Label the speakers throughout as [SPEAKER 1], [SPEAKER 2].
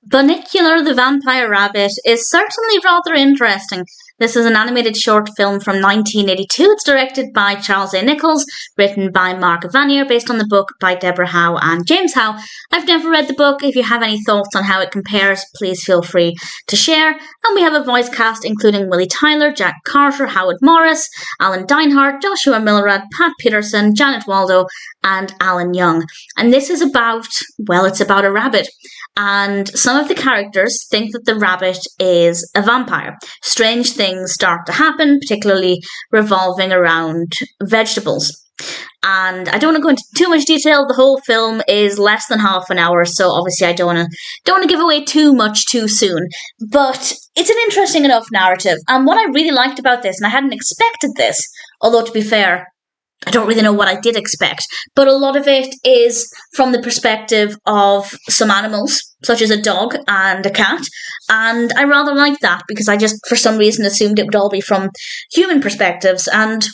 [SPEAKER 1] Bunnicula the Vampire Rabbit is certainly rather interesting. This is an animated short film from 1982. It's directed by Charles A. Nichols, written by Mark Evanier, based on the book by Deborah Howe and James Howe. I've never read the book. If you have any thoughts on how it compares, please feel free to share. And we have a voice cast including Willie Tyler, Jack Carter, Howard Morris, Alan Dinehart, Joshua Milrad, Pat Petersen, Janet Waldo, and Alan Young. And this is about, well, it's about a rabbit. And some of the characters think that the rabbit is a vampire. Strange things start to happen, particularly revolving around vegetables. And I don't want to go into too much detail. The whole film is less than half an hour, so obviously I don't want to give away too much too soon. But it's an interesting enough narrative. And what I really liked about this, and I hadn't expected this, although to be fair, I don't really know what I did expect, but a lot of it is from the perspective of some animals, such as a dog and a cat, and I rather like that because I just, for some reason, assumed it would all be from human perspectives, and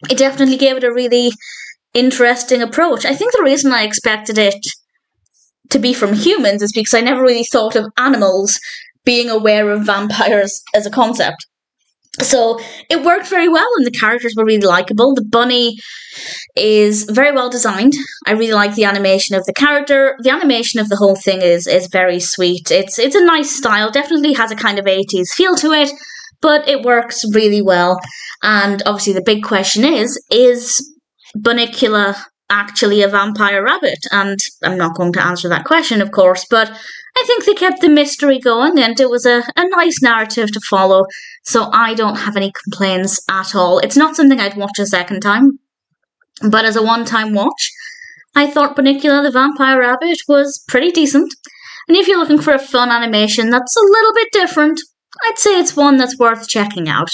[SPEAKER 1] it definitely gave it a really interesting approach. I think the reason I expected it to be from humans is because I never really thought of animals being aware of vampires as a concept. So it worked very well and the characters were really likeable. The bunny is very well designed. I really like the animation of the character. The animation of the whole thing is very sweet. It's a nice style, definitely has a kind of 80s feel to it, but it works really well. And obviously the big question is Bunnicula actually a vampire rabbit? And I'm not going to answer that question, of course, but I think they kept the mystery going and it was a nice narrative to follow, so I don't have any complaints at all. It's not something I'd watch a second time, but as a one-time watch, I thought Bunnicula the Vampire Rabbit was pretty decent. And if you're looking for a fun animation that's a little bit different, I'd say it's one that's worth checking out.